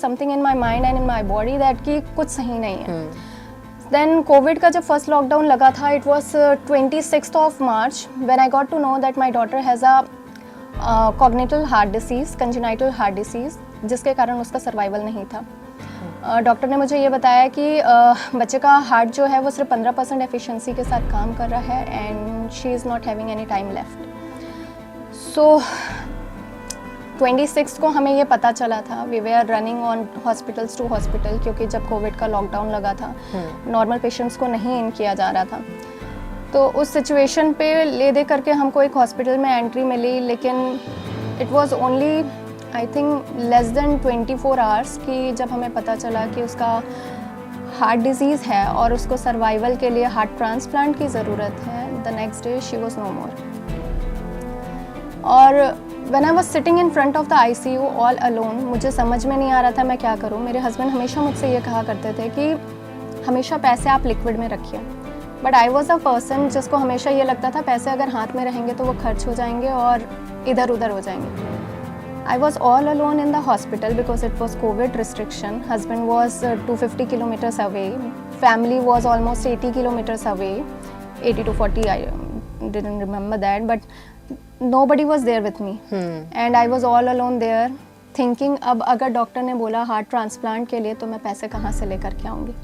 Something in my mind and in my body that कि कुछ सही नहीं है. देन कोविड का जब फर्स्ट लॉकडाउन लगा था, it was 26th of March when I got to know that my daughter has a congenital heart disease, congenital heart disease, जिसके कारण उसका सर्वाइवल नहीं था. डॉक्टर ने मुझे ये बताया कि बच्चे का हार्ट जो है वो सिर्फ 15% एफिशिएंसी के साथ काम कर रहा है and she is not having any time left. So 26 को हमें ये पता चला था. We were are running on hospitals to hospital, क्योंकि जब कोविड का लॉकडाउन लगा था नॉर्मल पेशेंट्स को नहीं इन किया जा रहा था. तो उस सिचुएशन पे ले दे करके हमको एक हॉस्पिटल में एंट्री मिली, लेकिन it was only I think less than 24 hours कि जब हमें पता चला कि उसका हार्ट डिजीज़ है और उसको सर्वाइवल के लिए हार्ट ट्रांसप्लांट की ज़रूरत है. The next day she was no more. और when I was sitting in front of the ICU all alone, मुझे समझ में नहीं आ रहा था मैं क्या करूं. मेरे हस्बैंड हमेशा मुझसे ये कहा करते थे कि हमेशा पैसे आप लिक्विड में रखिए, but I was a person जिसको हमेशा ये लगता था पैसे अगर हाथ में रहेंगे तो वो खर्च हो जाएंगे और इधर उधर हो जाएंगे. I was all alone in the hospital because it was Covid restriction. Husband was 250 kilometers away, family was almost 80 kilometers away, 80 to 40, I didn't remember that, but nobody was there with me. And I was all alone there thinking अब अगर doctor ने बोला heart transplant के लिए तो मैं पैसे कहाँ से लेकर के आऊँगी.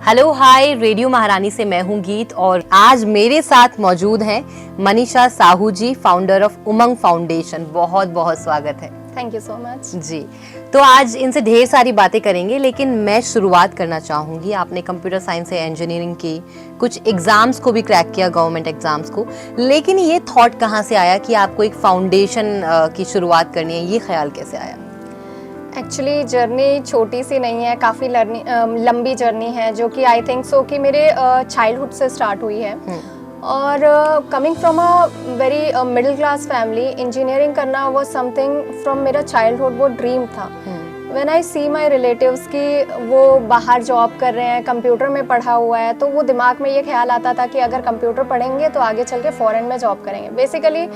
हेलो हाय, रेडियो महारानी से मैं हूँ गीत और आज मेरे साथ मौजूद हैं मनीषा साहू जी, फाउंडर ऑफ उमंग फाउंडेशन. बहुत बहुत स्वागत है. थैंक यू सो मच जी. तो आज इनसे ढेर सारी बातें करेंगे, लेकिन मैं शुरुआत करना चाहूँगी. आपने कंप्यूटर साइंस से इंजीनियरिंग की, कुछ एग्जाम्स को भी क्रैक किया, गवर्नमेंट एग्जाम्स को, लेकिन ये थॉट कहाँ से आया कि आपको एक फाउंडेशन की शुरुआत करनी है? ये ख्याल कैसे आया? एक्चुअली जर्नी छोटी सी नहीं है, काफ़ी लंबी जर्नी है जो कि आई थिंक सो कि मेरे चाइल्डहुड से स्टार्ट हुई है. और coming from a very middle class family, engineering करना वो समथिंग फ्रॉम मेरा चाइल्डहुड, वो ड्रीम था. When I see my relatives कि वो बाहर जॉब कर रहे हैं, कंप्यूटर में पढ़ा हुआ है, तो वो दिमाग में ये ख्याल आता था कि अगर कंप्यूटर पढ़ेंगे तो आगे चल के फॉरेन में जॉब करेंगे. बेसिकली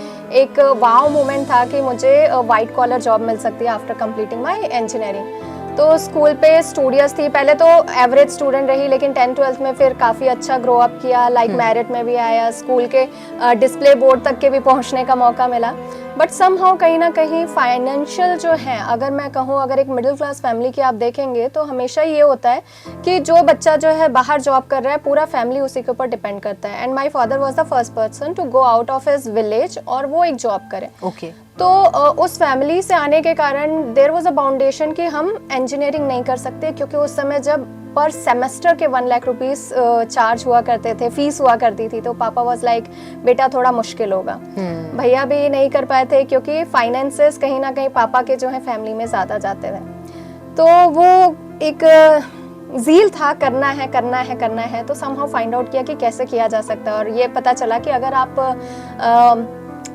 एक वाव मोमेंट था कि मुझे वाइट कॉलर जॉब मिल सकती है आफ्टर कंप्लीटिंग माई इंजीनियरिंग. तो स्कूल पे स्टूडियस थी, पहले तो एवरेज स्टूडेंट रही, लेकिन 10th-12th में फिर काफ़ी अच्छा ग्रो अप किया. लाइक मेरिट में भी आया, स्कूल के डिस्प्ले बोर्ड तक के भी पहुंचने का मौका मिला. बट समहाउ कहीं ना कहीं फाइनेंशियल जो है, अगर मैं कहूँ, अगर एक मिडिल क्लास फैमिली की आप देखेंगे तो हमेशा ये होता है कि जो बच्चा जो है बाहर जॉब कर रहा है, पूरा फैमिली उसी के ऊपर डिपेंड करता है. And my father was the first person to go out of his village और वो एक जॉब करे. तो उस फैमिली से आने के कारण देयर वाज अ फाउंडेशन कि हम इंजीनियरिंग नहीं कर सकते, क्योंकि उस समय जब पर सेमेस्टर के 1 लाख रुपीस चार्ज हुआ करते थे, फीस हुआ करती थी, तो पापा वाज लाइक बेटा थोड़ा मुश्किल होगा. भैया भी नहीं कर पाए थे क्योंकि फाइनेंसेस कहीं ना कहीं पापा के जो है फैमिली में ज़्यादा जाते थे. तो वो एक ज़ील था, करना है करना है करना है. तो समहाउ फाइंड आउट किया कि कैसे किया जा सकता है, और ये पता चला कि अगर आप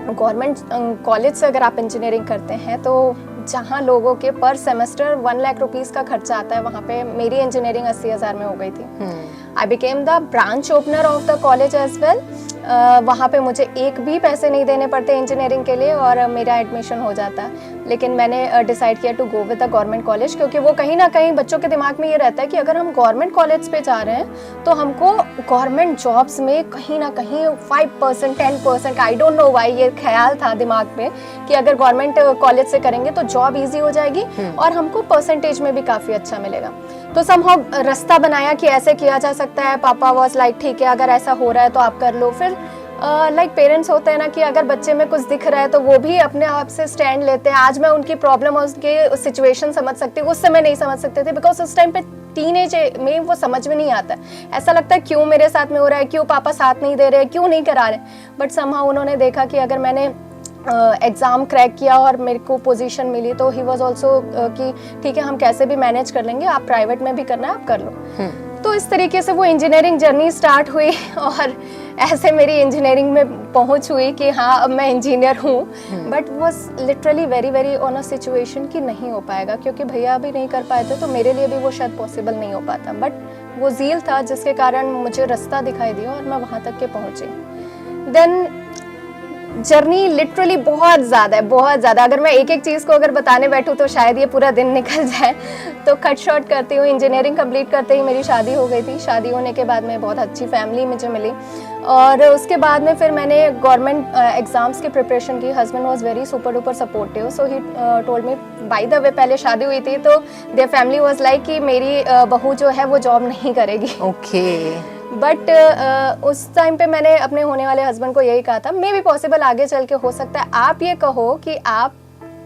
गवर्नमेंट कॉलेज से अगर आप इंजीनियरिंग करते हैं तो जहाँ लोगों के पर सेमेस्टर 1 लाख रुपीस का खर्चा आता है, वहाँ पे मेरी इंजीनियरिंग 80,000 में हो गई थी. I became the branch opener of the college as well. वहाँ पे मुझे एक भी पैसे नहीं देने पड़ते इंजीनियरिंग के लिए और मेरा एडमिशन हो जाता है. लेकिन मैंने डिसाइड किया to go with the government college, क्योंकि वो कहीं ना कहीं बच्चों के दिमाग में ये रहता है कि अगर हम गवर्नमेंट कॉलेज पे जा रहे हैं तो हमको गवर्नमेंट जॉब्स में कहीं ना कहीं 5%, 10%, आई डोंट नो वाई, ये ख्याल था दिमाग में कि अगर गवर्नमेंट कॉलेज से करेंगे तो जॉब ईजी हो जाएगी और हमको परसेंटेज में भी काफ़ी अच्छा मिलेगा. तो समहाउ रास्ता बनाया कि ऐसे किया जा सकता है. पापा वाज लाइक ठीक है, अगर ऐसा हो रहा है तो आप कर लो. फिर लाइक पेरेंट्स होते हैं ना कि अगर बच्चे में कुछ दिख रहा है तो वो भी अपने आप से स्टैंड लेते हैं. आज मैं उनकी प्रॉब्लम और उनके सिचुएशन समझ सकती हूँ, उस समय नहीं समझ सकते थे, बिकॉज उस टाइम पे टीनेज में वो समझ में नहीं आता. ऐसा लगता है क्यों मेरे साथ में हो रहा है, क्यों पापा साथ नहीं दे रहे, क्यों नहीं करा रहे. बट समहाउ उन्होंने देखा कि अगर मैंने एग्ज़ाम क्रैक किया और मेरे को पोजीशन मिली, तो ही वाज आल्सो कि ठीक है, हम कैसे भी मैनेज कर लेंगे, आप प्राइवेट में भी करना है आप कर लो. तो इस तरीके से वो इंजीनियरिंग जर्नी स्टार्ट हुई और ऐसे मेरी इंजीनियरिंग में पहुंच हुई कि हाँ अब मैं इंजीनियर हूँ. But was literally very very on a situation कि नहीं हो पाएगा, क्योंकि भैया भी नहीं कर पाए थे तो मेरे लिए भी वो शायद पॉसिबल नहीं हो पाता. बट वो ज़ील था जिसके कारण मुझे रास्ता दिखाई दिया और मैं वहाँ तक के पहुँची. देन जर्नी लिटरली बहुत ज़्यादा है, बहुत ज़्यादा। अगर मैं एक एक चीज़ को अगर बताने बैठूँ तो शायद ये पूरा दिन निकल जाए। तो कट शॉर्ट करती हूँ, इंजीनियरिंग कंप्लीट करते ही मेरी शादी हो गई थी। शादी होने के बाद मैं बहुत अच्छी फैमिली मुझे मिली, और उसके बाद में फिर मैंने गवर्नमेंट एग्ज़ाम्स की प्रिपरेशन की। Husband was very super duper supportive, so he told me, by the way पहले शादी हुई थी तो देयर फैमिली वाज लाइक कि मेरी बहू जो है वो जॉब नहीं करेगी। ओके। बट उस टाइम पे मैंने अपने होने वाले हस्बैंड को यही कहा था, मे बी पॉसिबल आगे चल के हो सकता है आप ये कहो कि आप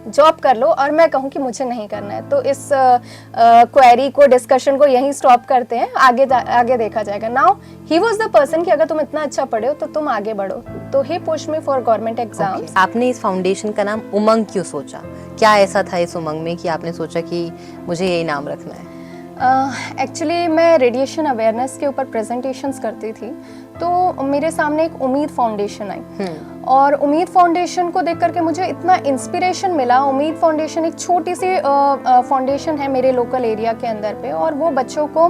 जॉब कर लो और मैं कहूँ कि मुझे नहीं करना है। तो इस क्वेरी को, डिस्कशन को यहीं स्टॉप करते हैं, आगे देखा जाएगा। Now he was the person कि अगर तुम इतना अच्छा पढ़े हो तो तुम आगे बढ़ो। तो he push me for government exams. आपने इस फाउंडेशन का नाम उमंग क्यों सोचा? क्या ऐसा था इस उमंग में कि आपने सोचा कि मुझे यही नाम रखना है? एक्चुअली मैं रेडिएशन अवेयरनेस के ऊपर प्रेजेंटेशंस करती थी, तो मेरे सामने एक उम्मीद फाउंडेशन आई, और उम्मीद फाउंडेशन को देख करके मुझे इतना इंस्पिरेशन मिला। उम्मीद फाउंडेशन एक छोटी सी फाउंडेशन है मेरे लोकल एरिया के अंदर पे, और वो बच्चों को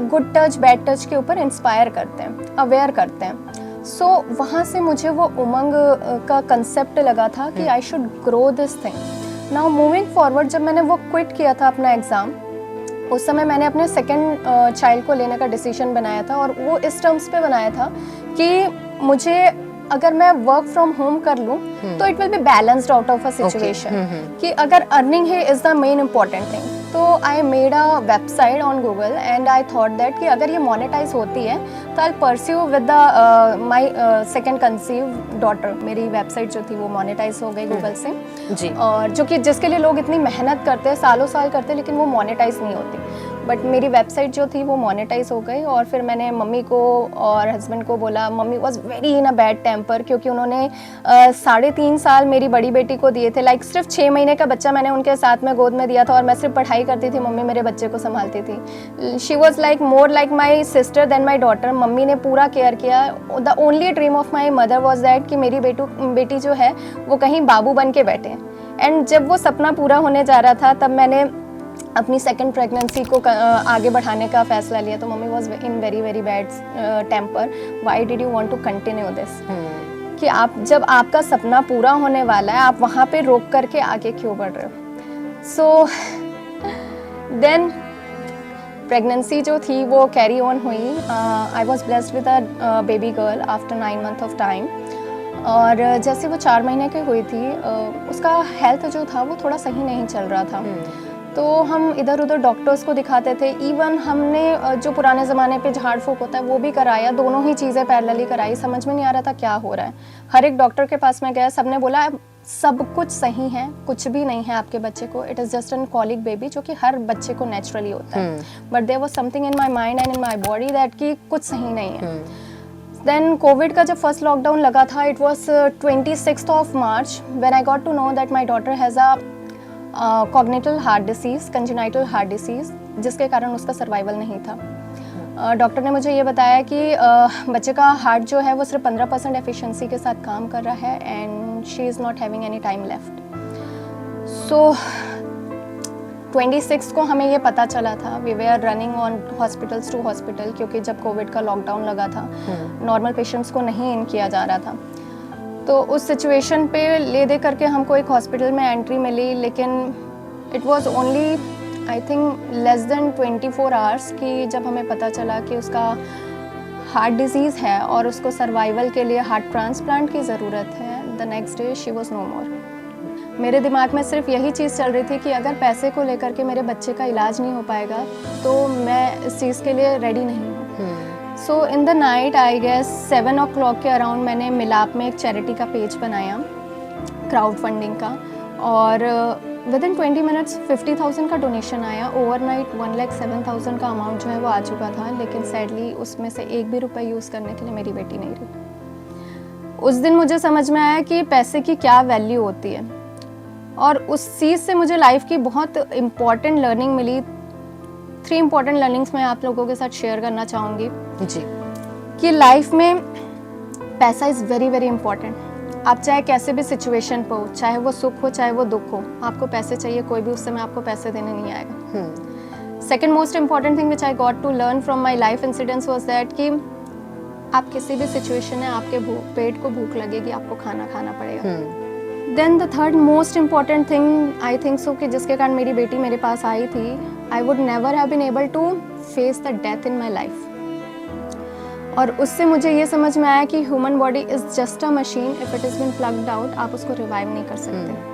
गुड टच बैड टच के ऊपर इंस्पायर करते हैं, अवेयर करते हैं। सो वहाँ से मुझे वो उमंग का कंसेप्ट लगा था कि I should grow this thing. Now moving forward, जब मैंने वो क्विट किया था अपना एग्ज़ाम, उस समय मैंने अपने सेकंड चाइल्ड को लेने का डिसीजन बनाया था, और वो इस टर्म्स पे बनाया था कि मुझे अगर मैं वर्क फ्रॉम होम कर लूँ तो it will be balanced out of a situation, कि अगर अर्निंग है is the main important thing. तो I made a website on Google and I thought that कि अगर ये मोनेटाइज होती है तो I pursue with the my second conceive daughter. मेरी वेबसाइट जो थी वो मोनेटाइज हो गई गूगल से जी। और जो कि जिसके लिए लोग इतनी मेहनत करते हैं, सालों साल करते हैं, लेकिन वो मोनेटाइज नहीं होती। बट मेरी वेबसाइट जो थी वो मोनेटाइज हो गई, और फिर मैंने मम्मी को और हस्बैंड को बोला। Mummy was very in a bad temper, क्योंकि उन्होंने 3.5 साल मेरी बड़ी बेटी को दिए थे। लाइक सिर्फ 6 महीने का बच्चा मैंने उनके साथ में गोद में दिया था, और मैं सिर्फ पढ़ाई करती थी, मम्मी मेरे बच्चे को संभालती थी। She was like more like my sister than my daughter. Mummy ने पूरा केयर किया। The only dream of my mother was that कि मेरी बेटी जो है वो कहीं बाबू बन के बैठे। एंड जब वो सपना पूरा होने जा रहा था, तब मैंने अपनी सेकंड प्रेगनेंसी को आगे बढ़ाने का फैसला लिया। तो mummy was in very very bad temper, why did you want to continue this, कि आप जब आपका सपना पूरा होने वाला है आप वहाँ पे रोक करके आगे क्यों बढ़ रहे हो। सो देन प्रेगनेंसी जो थी वो कैरी ऑन हुई। I was blessed with a baby girl after 9 months of time, और जैसे वो 4 महीने की हुई थी उसका हेल्थ जो था वो थोड़ा सही नहीं चल रहा था। तो हम इधर उधर डॉक्टर्स को दिखाते थे। इवन हमने जो पुराने ज़माने पे झाड़ फूक होता है वो भी कराया, दोनों ही चीज़ें पैरेलली कराई। समझ में नहीं आ रहा था क्या हो रहा है। हर एक डॉक्टर के पास में गया, सबने बोला सब कुछ सही है, कुछ भी नहीं है आपके बच्चे को, it is just an colic baby, जो कि हर बच्चे को नेचुरली होता है। But there was something in my mind and in my body that कि कुछ सही नहीं है। देन कोविड का जब फर्स्ट लॉकडाउन लगा था, it was 26th of March when I got to know that my daughter has a congenital heart disease, जिसके कारण उसका सर्वाइवल नहीं था। डॉक्टर ने मुझे ये बताया कि बच्चे का हार्ट जो है वो सिर्फ 15% एफिशिएंसी के साथ काम कर रहा है, and she is not having any time left. So 26 को हमें ये पता चला था। We were are running on hospitals to hospital, क्योंकि जब कोविड का लॉकडाउन लगा था नॉर्मल पेशेंट्स को नहीं इन किया जा रहा था। तो उस सिचुएशन पे ले दे करके हमको एक हॉस्पिटल में एंट्री मिली, लेकिन it was only I think less than 24 hours कि जब हमें पता चला कि उसका हार्ट डिजीज़ है और उसको सर्वाइवल के लिए हार्ट ट्रांसप्लांट की ज़रूरत है। The next day she was no more. मेरे दिमाग में सिर्फ यही चीज़ चल रही थी कि अगर पैसे को लेकर के मेरे बच्चे का इलाज नहीं हो पाएगा तो मैं इस चीज़ के लिए रेडी नहीं हूँ। So in the night I guess 7 o'clock के अराउंड मैंने मिलाप में एक चैरिटी का पेज बनाया, क्राउड फंडिंग का, और विद इन 20 minutes 50,000 का डोनेशन आया। ओवरनाइट 1,07,000 का अमाउंट जो है वो आ चुका था, लेकिन सैडली उसमें से एक भी रुपये यूज़ करने के लिए मेरी बेटी नहीं रही। उस दिन मुझे समझ में आया कि पैसे की क्या वैल्यू होती है, और उस चीज़ से मुझे लाइफ की बहुत इम्पॉर्टेंट लर्निंग मिली। 3 इम्पॉर्टेंट लर्निंग्स मैं आप लोगों के साथ शेयर करना चाहूँगी जी, कि लाइफ में पैसा इज़ वेरी वेरी इम्पॉर्टेंट। आप चाहे कैसे भी सिचुएशन पर हो, चाहे वो सुख हो चाहे वो दुख हो, आपको पैसे चाहिए, कोई भी उस समय आपको पैसे देने नहीं आएगा। Second most important thing which I got to learn from my life incidents was that कि आप किसी भी सिचुएशन में आपके पेट को भूख लगेगी, आपको खाना खाना पड़ेगा। Then the third most important thing I think so कि जिसके कारण मेरी बेटी मेरे पास आई थी, I would never have been able to face the death in my life. और उससे मुझे ये समझ में आया कि human body is just a machine, if it is been plugged out आप उसको रिवाइव नहीं कर सकते।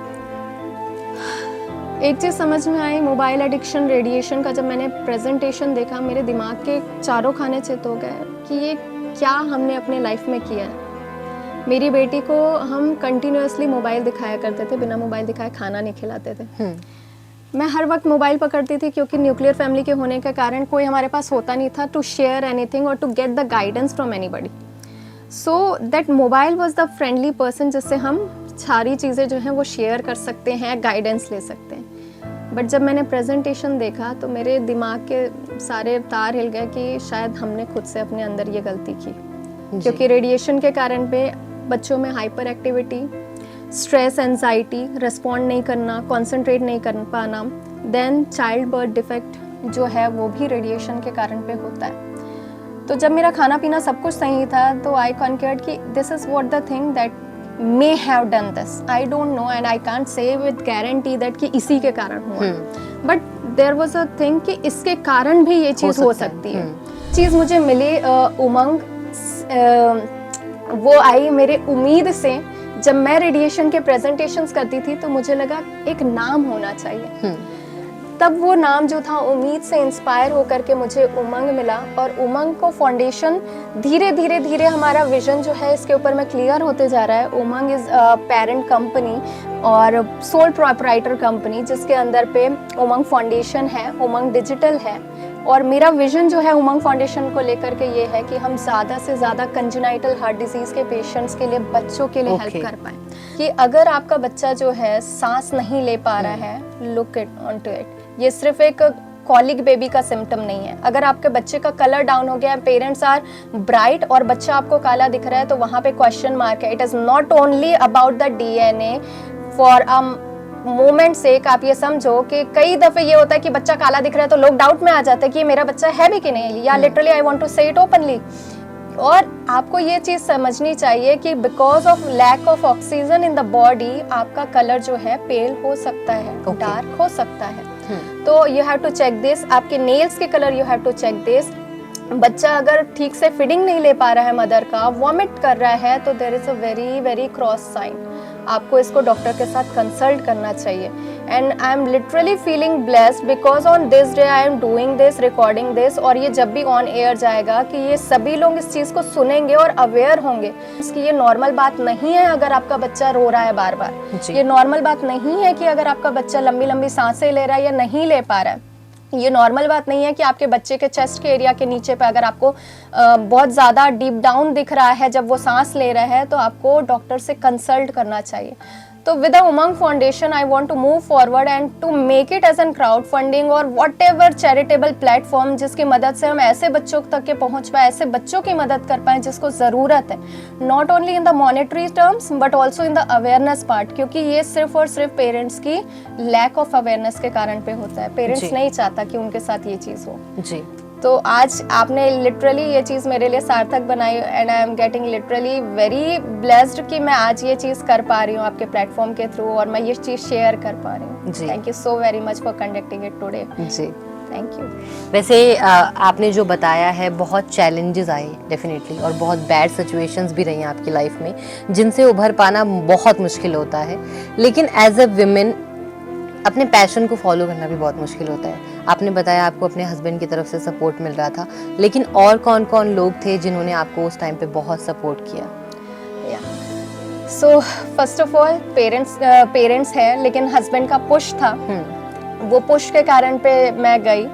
एक चीज़ समझ में आई, मोबाइल एडिक्शन, रेडिएशन का जब मैंने प्रेजेंटेशन देखा, मेरे दिमाग के चारों खाने चित हो गए कि ये क्या हमने अपने लाइफ में किया है। मेरी बेटी को हम कंटिन्यूअसली मोबाइल दिखाया करते थे, बिना मोबाइल दिखाए खाना नहीं खिलाते थे। मैं हर वक्त मोबाइल पकड़ती थी क्योंकि न्यूक्लियर फैमिली के होने के कारण कोई हमारे पास होता नहीं था टू शेयर एनीथिंग और to get the guidance from anybody. So that mobile was the friendly person जिससे हम सारी चीज़ें जो हैं वो शेयर कर सकते हैं, गाइडेंस ले सकते हैं। बट जब मैंने प्रेजेंटेशन देखा तो मेरे दिमाग के सारे तार हिल गए कि शायद हमने खुद से अपने अंदर ये गलती की, क्योंकि रेडिएशन के कारण पे बच्चों में hyper activity, stress, anxiety, respond नहीं करना, कॉन्सेंट्रेट नहीं कर पाना, देन चाइल्ड बर्थ डिफेक्ट जो है वो भी रेडिएशन के कारण पे होता है। तो जब मेरा खाना पीना सब कुछ सही था तो आई कॉन्कर्ड कि this is what the thing that may have done this. I don't know and I can't say with guarantee that कि इसी के कारण हुआ, but there was a thing कि इसके कारण भी ये चीज़ हो सकती है। चीज़ मुझे मिली उमंग, वो आई मेरे उम्मीद से। जब मैं रेडिएशन के प्रेजेंटेशंस करती थी तो मुझे लगा एक नाम होना चाहिए, तब वो नाम जो था उम्मीद से इंस्पायर होकर के मुझे उमंग मिला। और उमंग को फाउंडेशन धीरे धीरे धीरे हमारा विजन जो है इसके ऊपर में क्लियर होते जा रहा है। उमंग इज़ पेरेंट कंपनी और सोल प्रोप्राइटर कंपनी जिसके अंदर पे उमंग फाउंडेशन है, उमंग डिजिटल है। और मेरा विजन जो है उमंग फाउंडेशन को लेकर के ये है कि हम ज़्यादा से ज़्यादा कंजेनाइटल हार्ट डिजीज़ के पेशेंट्स के लिए, बच्चों के लिए हेल्प कर पाएँ। कि अगर आपका बच्चा जो है सांस नहीं ले पा रहा है, look it on to it, ये सिर्फ एक कॉलिक बेबी का सिम्टम नहीं है। अगर आपके बच्चे का कलर डाउन हो गया है, पेरेंट्स आर ब्राइट और बच्चा आपको काला दिख रहा है, तो वहाँ पे क्वेश्चन मार्क है। It is not only about the DNA। For a moment से आप ये समझो कि कई दफ़े ये होता है कि बच्चा काला दिख रहा है तो लोग डाउट में आ जाते हैं कि ये मेरा बच्चा है भी कि नहीं, या literally I want to say it openly. और आपको ये चीज़ समझनी चाहिए कि because of lack of oxygen in the body आपका कलर जो है पेल हो सकता है, डार्क हो सकता है। तो you have to check this. आपके नेल्स के colour you have to check this. बच्चा अगर ठीक से फीडिंग नहीं ले पा रहा है मदर का, वॉमिट कर रहा है, तो there is a very very cross sign. आपको इसको डॉक्टर के साथ कंसल्ट करना चाहिए। And I am literally feeling blessed because on this day I am doing this, recording this, और ये जब भी ऑन एयर जाएगा कि ये सभी लोग इस चीज़ को सुनेंगे और अवेयर होंगे कि ये नॉर्मल बात नहीं है अगर आपका बच्चा रो रहा है बार बार। ये नॉर्मल बात नहीं है कि अगर आपका बच्चा लंबी लंबी सांसें ले रहा है या नहीं ले पा रहा है। ये नॉर्मल बात नहीं है कि आपके बच्चे के चेस्ट के एरिया के नीचे पे अगर आपको बहुत ज़्यादा डीप डाउन दिख रहा है जब वो सांस ले रहा है, तो आपको डॉक्टर से कंसल्ट करना चाहिए। तो with the Umang foundation I want to move forward and to make it as an crowd funding और वॉट एवर चैरिटेबल प्लेटफॉर्म जिसकी मदद से हम ऐसे बच्चों तक के पहुंच पाए, ऐसे बच्चों की मदद कर पाएँ जिसको ज़रूरत है, not only in the monetary terms but also in the awareness part. क्योंकि ये सिर्फ और सिर्फ पेरेंट्स की लैक ऑफ अवेयरनेस के कारण पे होता है। पेरेंट्स नहीं चाहता कि उनके साथ ये चीज़ हो जी। तो आज आपने लिटरली ये चीज़ मेरे लिए सार्थक बनाई and I am getting literally very blessed कि मैं आज ये चीज़ कर पा रही हूँ आपके प्लेटफॉर्म के थ्रू और मैं ये चीज़ शेयर कर पा रही हूँ। Thank you so very much for conducting it today जी। Thank you. वैसे आपने जो बताया है बहुत चैलेंजेस आए डेफिनेटली और बहुत बैड सिचुएशंस भी रही हैं आपकी लाइफ में जिनसे उभर पाना बहुत मुश्किल होता है, लेकिन एज अ विमेन अपने पैशन को फॉलो करना भी बहुत मुश्किल होता है। आपने बताया आपको अपने हस्बैंड की तरफ से सपोर्ट मिल रहा था, लेकिन और कौन कौन लोग थे जिन्होंने आपको उस टाइम पे बहुत सपोर्ट किया? So first of all parents है, लेकिन हस्बैंड का पुश था। वो पुश के कारण पे मैं गई।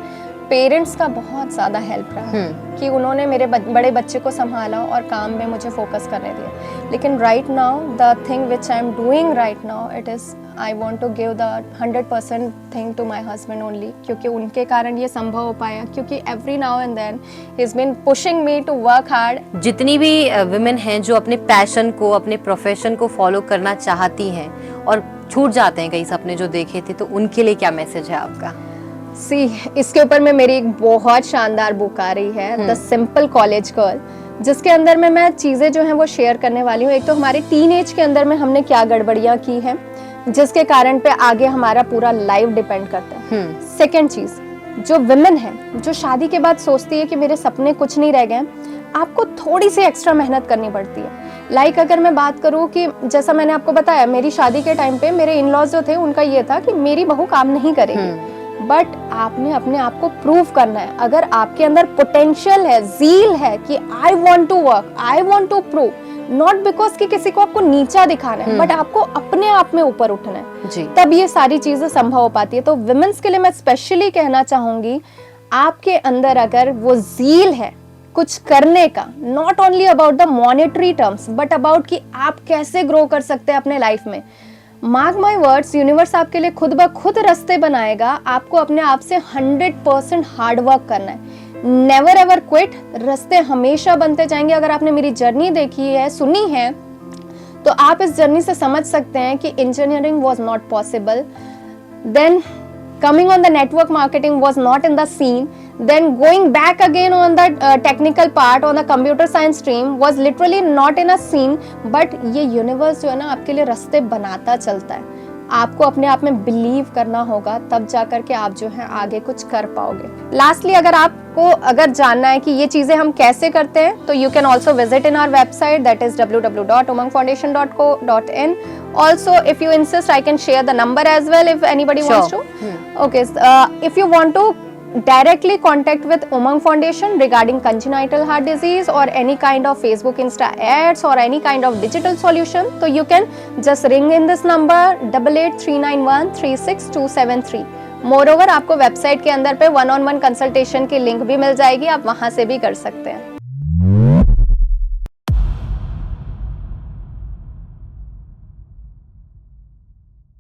पेरेंट्स का बहुत ज़्यादा हेल्प रहा कि उन्होंने मेरे बड़े बच्चे को संभाला और काम में मुझे फोकस करने दिया। लेकिन right now the thing which I am doing right now it is I want to give the 100% thing to my husband only, क्योंकि उनके कारण ये संभव हो पाया। क्योंकि every now and then he is been pushing me to work hard. जितनी भी वुमेन हैं जो अपने पैशन को, अपने प्रोफेशन को फॉलो करना चाहती हैं और छूट जाते हैं कई सपने जो देखे थे, तो उनके लिए क्या मैसेज है आपका? सी इसके ऊपर में मेरी एक बहुत शानदार बुक आ रही है, द सिंपल कॉलेज गर्ल। जिसके अंदर में मैं चीज़ें जो हैं वो शेयर करने वाली हूँ। एक तो हमारे टीन एज के अंदर में हमने क्या गड़बड़ियाँ की हैं जिसके कारण पे आगे हमारा पूरा लाइफ डिपेंड करता है। सेकेंड चीज़, जो विमेन है जो शादी के बाद सोचती है कि मेरे सपने कुछ नहीं रह गए, आपको थोड़ी सी एक्स्ट्रा मेहनत करनी पड़ती है। लाइक अगर मैं बात करूँ कि जैसा मैंने आपको बताया, मेरी शादी के टाइम पे मेरे इन लॉज जो थे उनका ये था कि मेरी बहू काम नहीं करेगी, बट आपने अपने आप को प्रूव करना है। अगर आपके अंदर पोटेंशियल है, ज़ील है कि I want to work, I want to prove, not because कि किसी को आपको नीचा दिखाना है, बट आपको अपने आप में ऊपर उठना है जी। तब ये सारी चीजें संभव हो पाती है। तो विमेंस के लिए मैं स्पेशली कहना चाहूंगी, आपके अंदर अगर वो ज़ील है कुछ करने का, not only about the monetary terms but about कि आप कैसे ग्रो कर सकते हैं अपने लाइफ में, मार्क माई वर्ड्स, यूनिवर्स आपके लिए खुद ब खुद रास्ते बनाएगा। आपको अपने आप से 100% हार्ड वर्क करना है। नेवर एवर क्विट, रास्ते हमेशा बनते जाएंगे। अगर आपने मेरी जर्नी देखी है, सुनी है, तो आप इस जर्नी से समझ सकते हैं कि engineering was not possible, then coming on the network marketing was not in the scene, then going back again on the technical part on the computer science stream was literally not in a scene, but ये universe जो है ना आपके लिए रास्ते बनाता चलता है। आपको अपने आप में बिलीव करना होगा, तब जाकर के आप जो है आगे कुछ कर पाओगे। लास्टली अगर आपको जानना है कि ये चीजें हम कैसे करते हैं, तो you can also visit in our website, that is www.umangfoundation.co.in. Also, if you insist, I can share the number as well if anybody wants to. Okay, if you want to directly contact with Umang Foundation regarding congenital heart disease or any kind of Facebook Insta ads or any kind of digital solution, so you can just ring in this number 8839136273. More over आपको website के अंदर पे 1-on-1 consultation की link भी मिल जाएगी, आप वहां से भी कर सकते हैं।